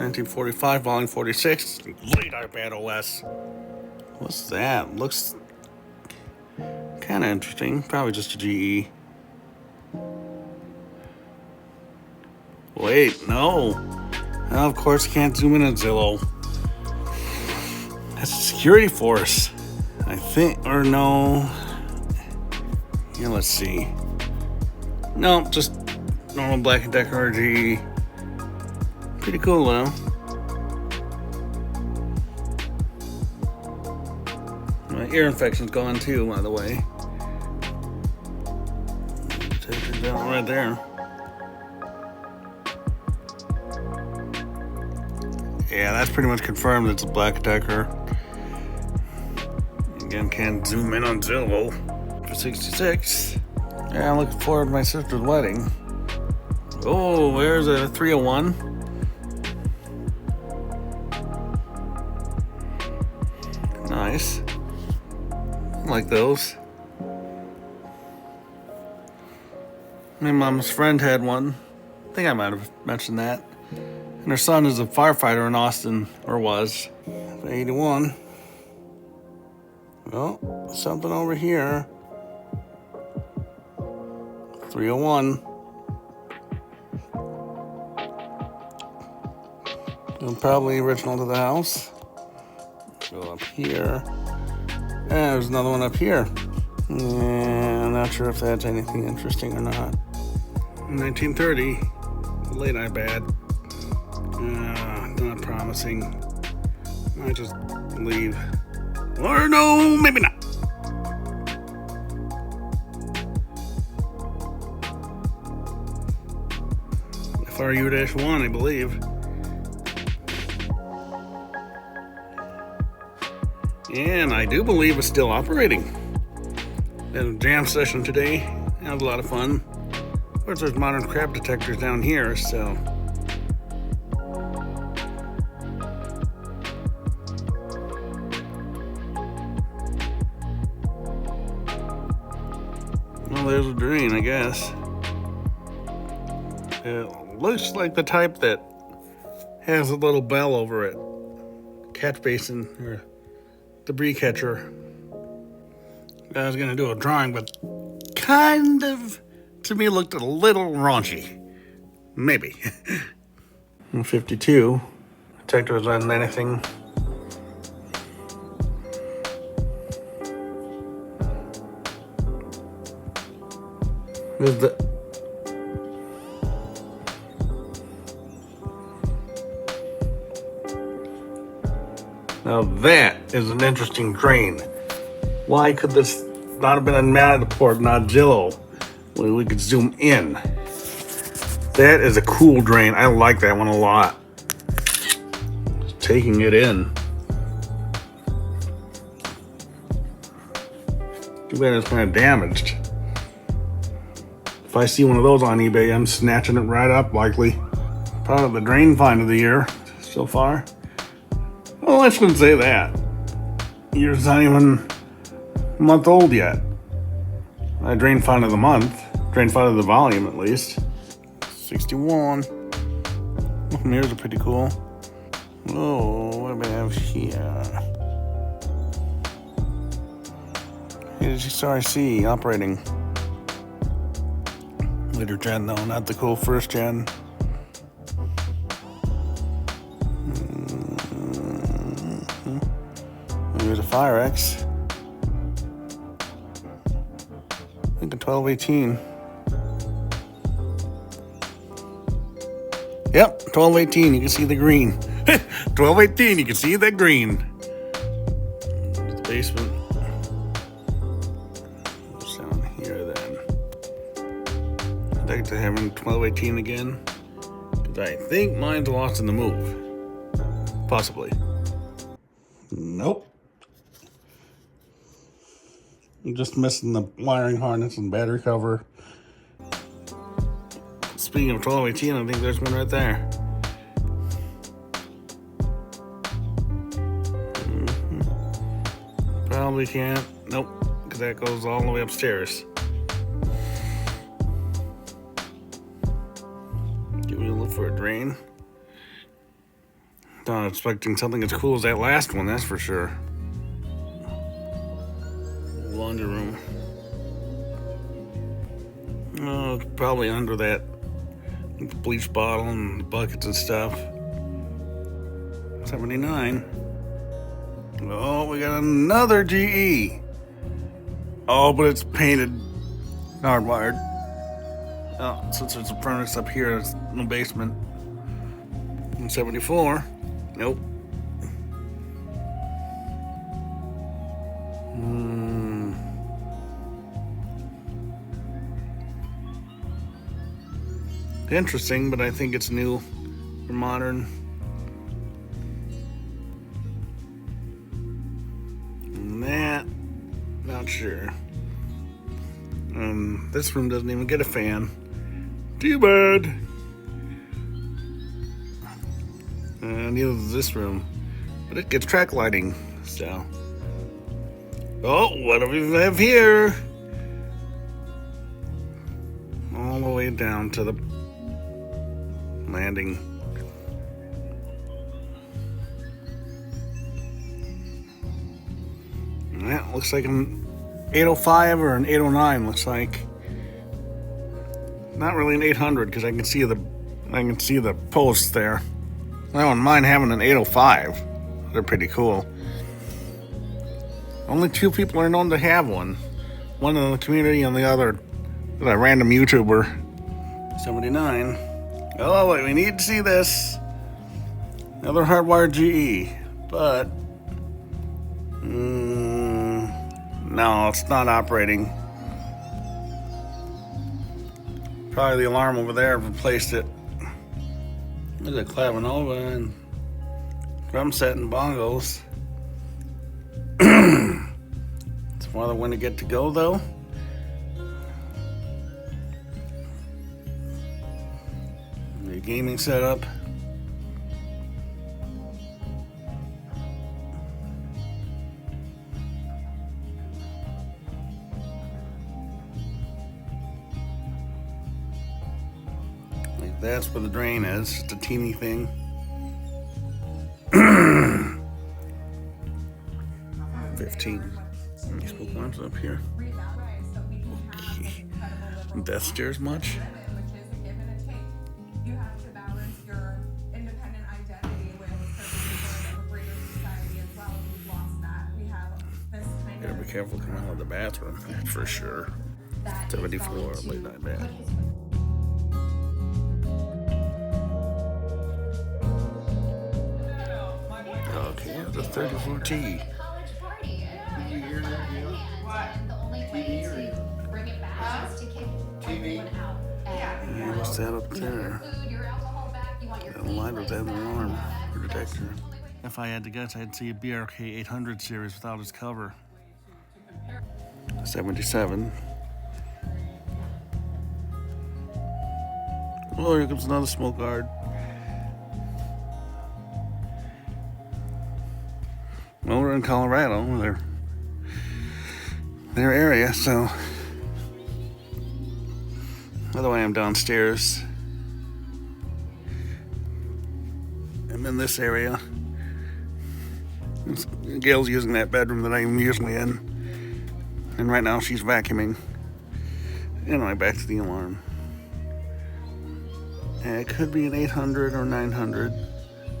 1945, volume 46, late iPad OS. What's that? Looks kind of interesting. Probably just a GE. Wait, no. Of course, can't zoom in on Zillow. That's a security force, I think, or no. Yeah, let's see. No, just normal Black & Decker GE. Pretty cool, though. My ear infection's gone too, by the way. Take it down right there. Yeah, that's pretty much confirmed it's a Black & Decker. Again, can't zoom in on Zillow. For 66. Yeah, I'm looking forward to my sister's wedding. Oh, there's a 301. Nice. I like those. My mom's friend had one. I think I might have mentioned that. And her son is a firefighter in Austin, or was. 81. Oh, something over here. 301. And probably original to the house. Go up here. And there's another one up here. I'm not sure if that's anything interesting or not. 1930. Late iPad. Not promising. Might just leave. Or no, maybe not. FRU-1, I believe. And I do believe it's still operating. Had a jam session today. That was a lot of fun. Of course, there's modern crab detectors down here, so. Well, there's a drain, I guess. It looks like the type that has a little bell over it. Catch basin, or debris catcher. I was going to do a drawing, but kind of, to me, looked a little raunchy. Maybe. 52. Detectors on anything. There's the... Now that is an interesting drain. Why could this not have been a Matterport, not Zillow? We could zoom in. That is a cool drain. I like that one a lot. Just taking it in. Too bad it's kind of damaged. If I see one of those on eBay, I'm snatching it right up, likely. Probably the drain find of the year so far. Well, I shouldn't say that. Yours not even a month old yet. I drain find of the month. Drain find of the volume, at least. 61. Oh, mirrors are pretty cool. Oh, what do we have here? HRC operating. Later gen, though, not the cool first gen. Here's a Firex. I think a 1218. Yep, 1218. You can see the green. 1218. You can see the green. The basement. What's down here then? I'd like to have 1218 again, because I think mine's lost in the move. Possibly. Nope. I'm just missing the wiring harness and battery cover. Speaking of 1218, I think there's one right there. Probably can't. Nope, because that goes all the way upstairs. Give me a look for a drain. Not expecting something as cool as that last one, that's for sure. Laundry room. Oh, it's probably under that bleach bottle and buckets and stuff. 79. Oh, we got another GE. Oh, but it's painted hardwired. Oh, since there's a furnace up here, there's no basement. 74. Nope. Interesting, but I think it's new or modern. And that, not sure. This room doesn't even get a fan. Too bad. Neither does this room, but it gets track lighting. So, oh, what do we have here? All the way down to the landing. That looks like an 805 or an 809. Looks like not really an 800 because I can see the posts there. I don't mind having an 805. They're pretty cool. Only 2 people are known to have one. One in the community and the other, a random YouTuber. 79. Oh, wait, we need to see this. Another hardwired GE, but no, it's not operating. Probably the alarm over there replaced it. There's a Clavinova and drum set and bongos. It's one of the when to get to go though. The gaming setup. Like that's where the drain is. Just a teeny thing. 15. Any smoke alarms up here? Okay. Death stairs much? Gotta be careful coming out of the bathroom, that's for sure. 74, late night bath. Okay, the 34T. What's that up there? That light was that alarm detector. If I had to guess, I'd see a BRK 800 series without its cover. 77. Oh, here comes another smoke guard. Well, we're in Colorado, their area, so by the way, I'm downstairs. I'm in this area. Gail's using that bedroom that I'm usually in, and right now she's vacuuming. Anyway, back to the alarm. It could be an 800 or 900.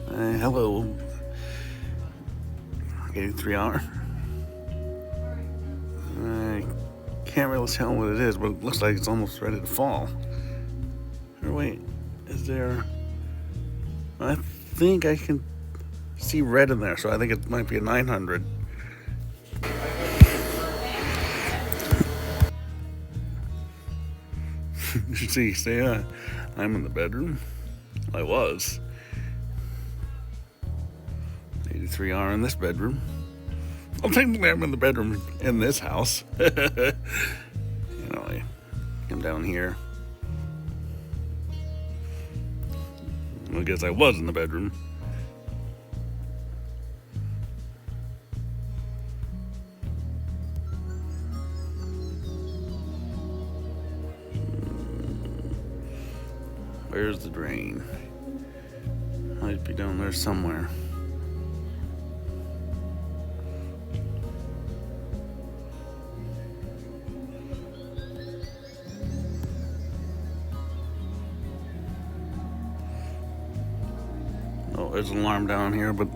Hello. 83R. I can't really tell what it is, but it looks like it's almost ready to fall. Or wait, is there... I think I can see red in there, so I think it might be a 900. You see, I'm in the bedroom. I was. 83R in this bedroom. Well, technically I'm in the bedroom in this house. Anyway, come down here. I guess I was in the bedroom. Where's the drain? Might be down there somewhere. Oh, there's an alarm down here, but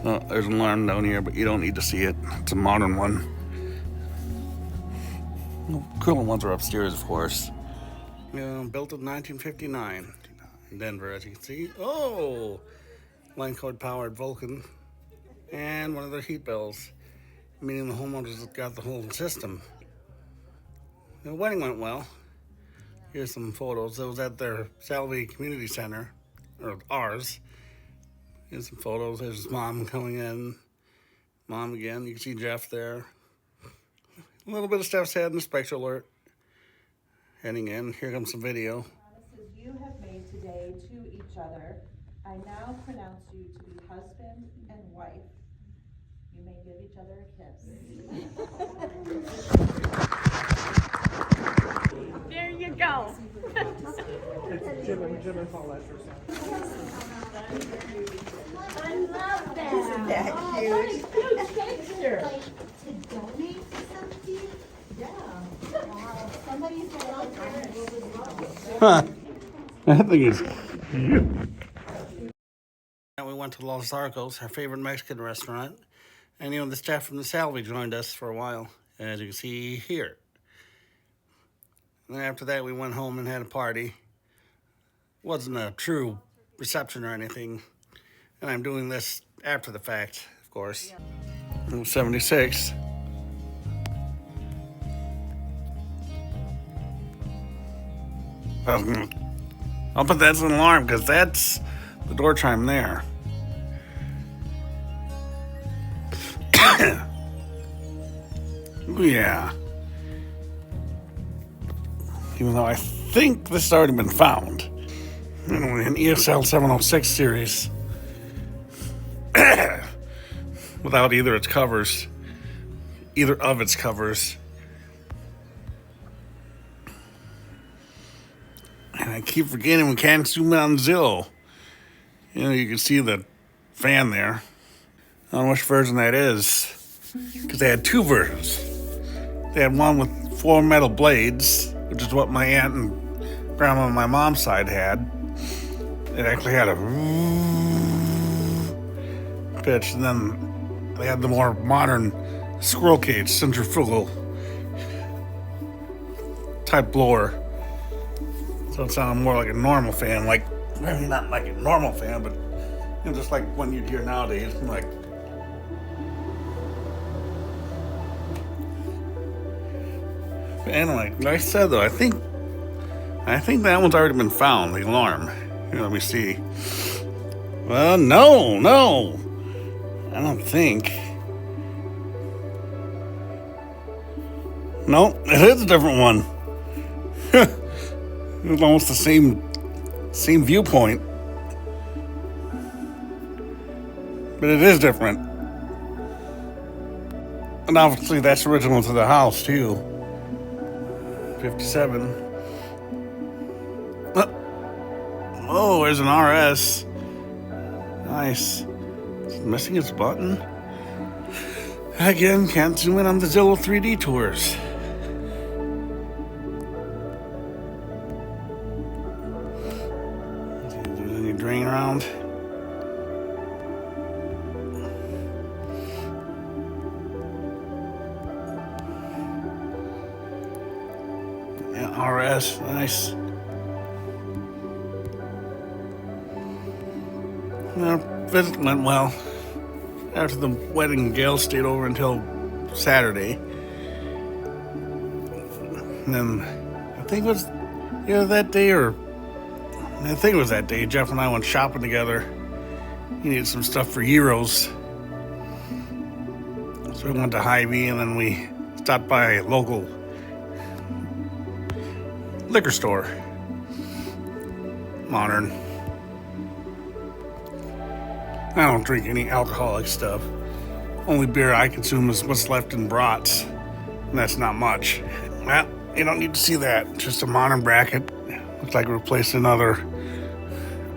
there's an alarm down here, but you don't need to see it. It's a modern one. The cooler ones are upstairs, of course. Built in 1959 in Denver, as you can see. Oh, line cord powered Vulcan, and one of their heat bells, meaning the homeowners got the whole system. The wedding went well. Here's some photos. It was at their Salve Community Center, or ours. Here's some photos. There's his mom coming in. Mom again. You can see Jeff there. A little bit of stuff said in the Spectre Alert. Heading in. Here comes some video. Promises you have made today to each other, I now pronounce you to be husband and wife. You may give each other a kiss. There you go. It's Jim and Paulette or I love that. Isn't that Oh, cute? what a cute picture. Like to donate to something? Yeah. Wow. Somebody said I would love it. Huh. I think it's cute. We went to Los Arcos, our favorite Mexican restaurant. And the staff from the Salve joined us for a while, as you can see here. And then after that, we went home and had a party. Wasn't a true reception or anything. And I'm doing this after the fact, of course. It was 76. I'll put that's an alarm because that's the door chime there. Yeah. Even though I think this has already been found. An ESL 706 series. Without either of its covers. And I keep forgetting we can't zoom in on Zillow. You can see the fan there. I don't know which version that is. Because they had two versions. They had one with 4 metal blades, which is what my aunt and grandma on my mom's side had. It actually had a pitch, and then they had the more modern squirrel cage centrifugal type blower. So it sounded more like a normal fan, maybe not like a normal fan, but just like one you'd hear nowadays, like. Anyway, like I said though, I think that one's already been found, the alarm. Here, let me see. Well, no. I don't think. No, it is a different one. It's almost the same viewpoint. But it is different. And obviously that's original to the house too. 57. Oh, there's an RS. Nice. It's missing its button. Again, can't zoom in on the Zillow 3D tours. Let's see if there's any drain around. RS, nice. Visit went well. After the wedding, Gail stayed over until Saturday. And then, I think it was that day, Jeff and I went shopping together. He needed some stuff for Euros. So we went to Hy-Vee, and then we stopped by a local liquor store. Modern. I don't drink any alcoholic stuff. Only beer I consume is what's left in brats. And that's not much. Well, you don't need to see that. Just a modern bracket. Looks like we replaced another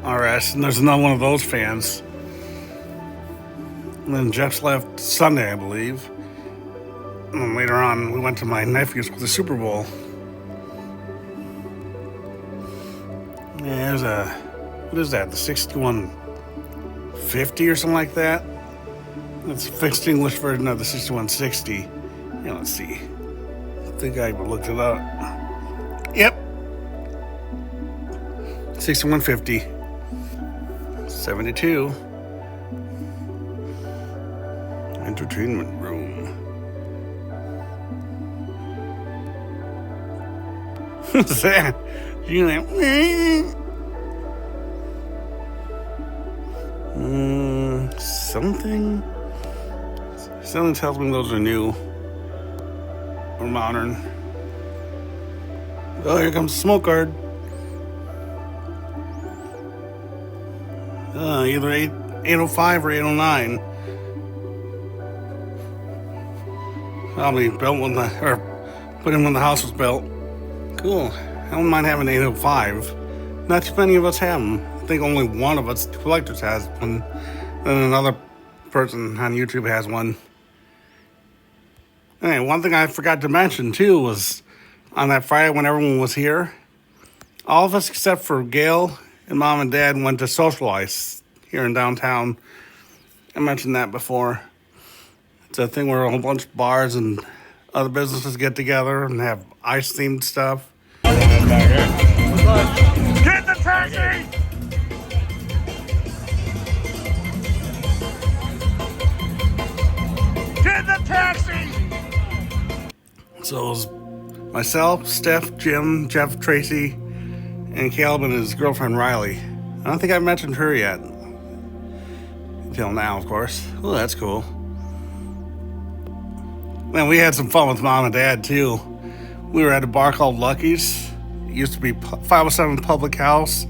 RS, and there's another one of those fans. And then Jeff's left Sunday, I believe. And then later on, we went to my nephew's for the Super Bowl. Yeah, there's a, what is that, the 6150 or something like that? That's a fixed English version of the 6160. Yeah, let's see. I think I looked it up. Yep. 6150. 72. Entertainment room. What's that? You like, something? Something tells me those are new or modern. Oh, here comes the smoke guard. Either 805 or 809. Probably built when or put in when the house was built. Cool. I don't mind having 805. Not too many of us have them. I think only one of us collectors has one. And another person on YouTube has one. Anyway, one thing I forgot to mention too was on that Friday when everyone was here, all of us except for Gail and Mom and Dad went to socialize here in downtown. I mentioned that before. It's a thing where a whole bunch of bars and other businesses get together and have ice-themed stuff. Get the taxi! Get the taxi! So it was myself, Steph, Jim, Jeff, Tracy, and Caleb and his girlfriend Riley. I don't think I mentioned her yet. Until now, of course. Oh, that's cool. And we had some fun with Mom and Dad, too. We were at a bar called Lucky's. It used to be 507 Public House.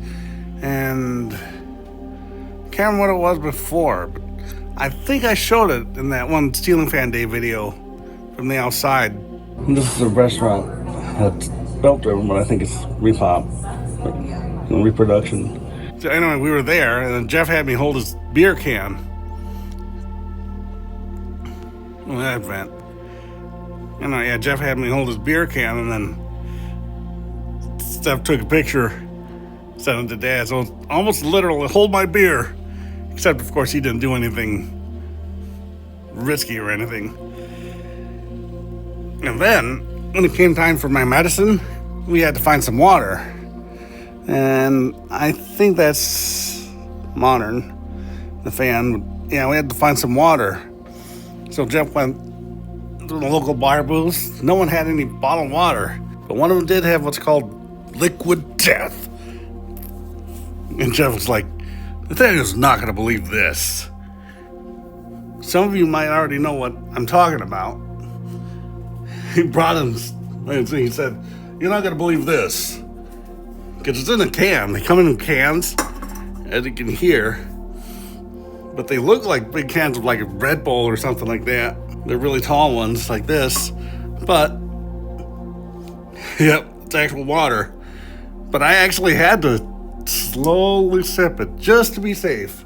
And I can't remember what it was before. But I think I showed it in that one Stealing Fan Day video from the outside. This is a restaurant that's belt driven, but I think it's repop. Reproduction. So anyway, we were there, and then Jeff had me hold his beer can. Well, that vent. Anyway, yeah, Jeff had me hold his beer can, and then Steph took a picture, sent it to Dad. So it's almost literally hold my beer, except of course he didn't do anything risky or anything. And then when it came time for my medicine, we had to find some water. And I think that's modern, the fan. Yeah, we had to find some water. So Jeff went to the local bar booths. No one had any bottled water, but one of them did have what's called liquid death. And Jeff was like, Nathaniel's not going to believe this. Some of you might already know what I'm talking about. He brought him, and he said, you're not going to believe this. Because it's in a can. They come in cans, as you can hear. But they look like big cans of like a Red Bull or something like that. They're really tall ones like this. But, yep, it's actual water. But I actually had to slowly sip it just to be safe.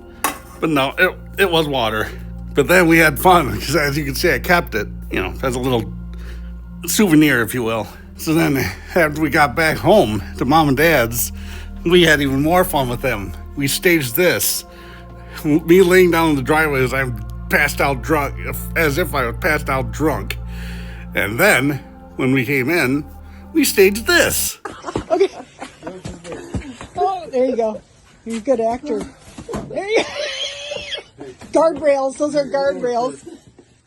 But no, it was water. But then we had fun because as you can see, I kept it, as a little souvenir, if you will. So then after we got back home to Mom and Dad's, we had even more fun with them. We staged this. Me laying down in the driveway as I'm passed out drunk, as if I was passed out drunk. And then, when we came in, we staged this. Okay. Oh, there you go. You're a good actor. There you go. Guardrails. Those are guardrails.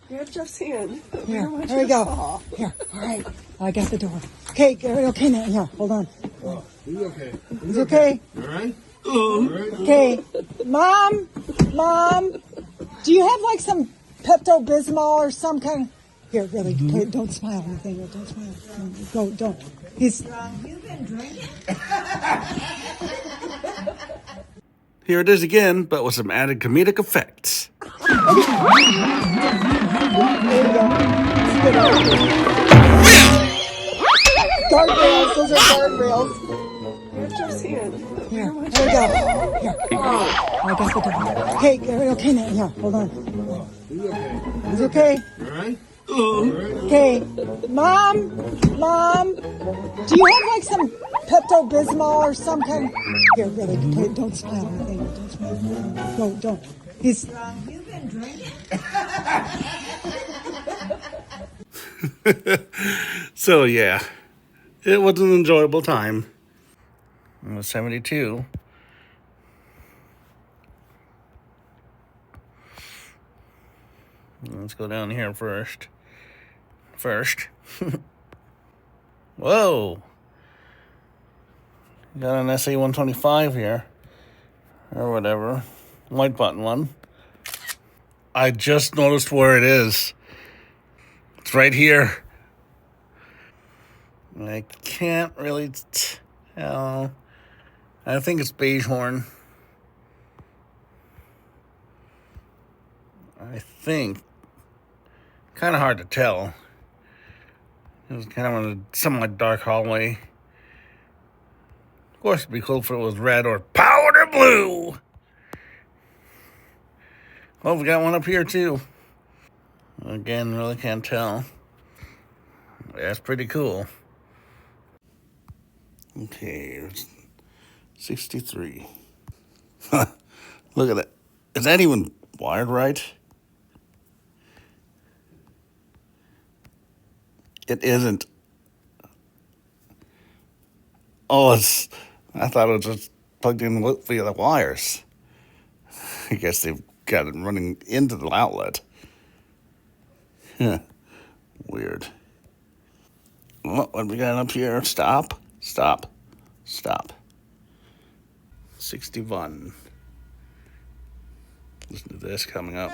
Grab Jeff's hand. Here, there we go. Here, all right. I got the door. Okay, okay now. Here, hold on. Oh, he's okay. He's okay. All right? Okay. Mom, do you have like some Pepto-Bismol or some kind of... Here, really, don't smile, Nathaniel. Don't smile. Go, don't. He's... You've been drinking? Here it is again, but with some added comedic effects. There you go. Good guardrails. Those are guardrails. Jefferson. Here we go. Here. Oh, I got the dog. Okay, okay, now, here, hold on. He's okay. Okay, Mom, do you have like some Pepto-Bismol or some kind? Here, really, don't smile or anything. Don't smile. No, don't. He's. You've been drinking. So yeah, it was an enjoyable time. I was 72. Let's go down here first. Whoa. Got an SA-125 here. Or whatever. White button one. I just noticed where it is. It's right here. I can't really tell. I think it's beige horn. I think. Kind of hard to tell. It was kind of in a somewhat dark hallway. Of course, it'd be cool if it was red or powder blue. Oh, we got one up here too. Again, really can't tell. That's pretty cool. Okay, 63. Look at that. Is that even wired right? It isn't. Oh, I thought it was just plugged in via the wires. I guess they've got it running into the outlet. Weird. What we got up here? Stop. 61. Listen to this coming up.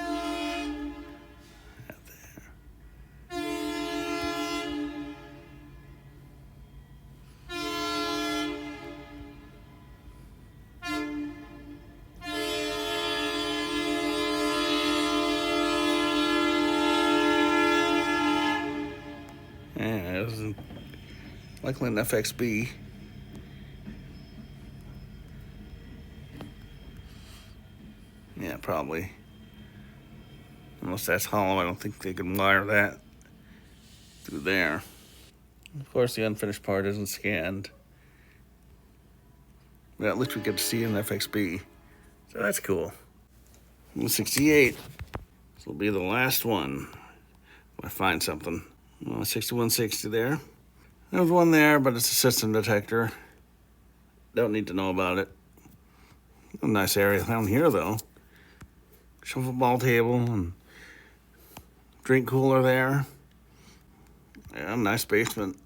Yeah, it was likely an FXB. Yeah, probably. Unless that's hollow, I don't think they can wire that through there. Of course, the unfinished part isn't scanned. But at least we get to see an FXB. So that's cool. 68. This will be the last one. If I find something. 6160 there. There's one there, but it's a system detector. Don't need to know about it. A nice area down here, though. Shuffleball table and drink cooler there. Yeah, nice basement.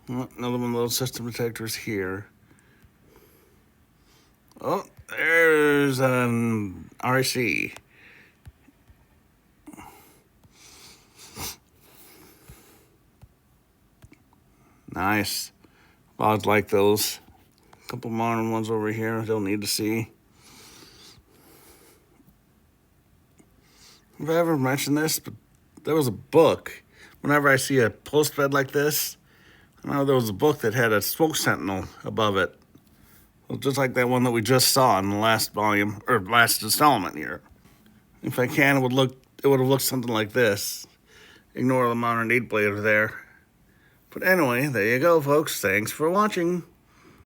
Another one of those system detectors here. Oh, there's an RC. Nice. I'd like those. A couple modern ones over here I don't need to see. Have I ever mentioned this? But there was a book. Whenever I see a post bed like this, I know there was a book that had a smoke sentinel above it. Well, just like that one that we just saw in the last volume, or last installment here. If I can, it would have looked something like this. Ignore the modern 8 blade there. But anyway, there you go, folks. Thanks for watching.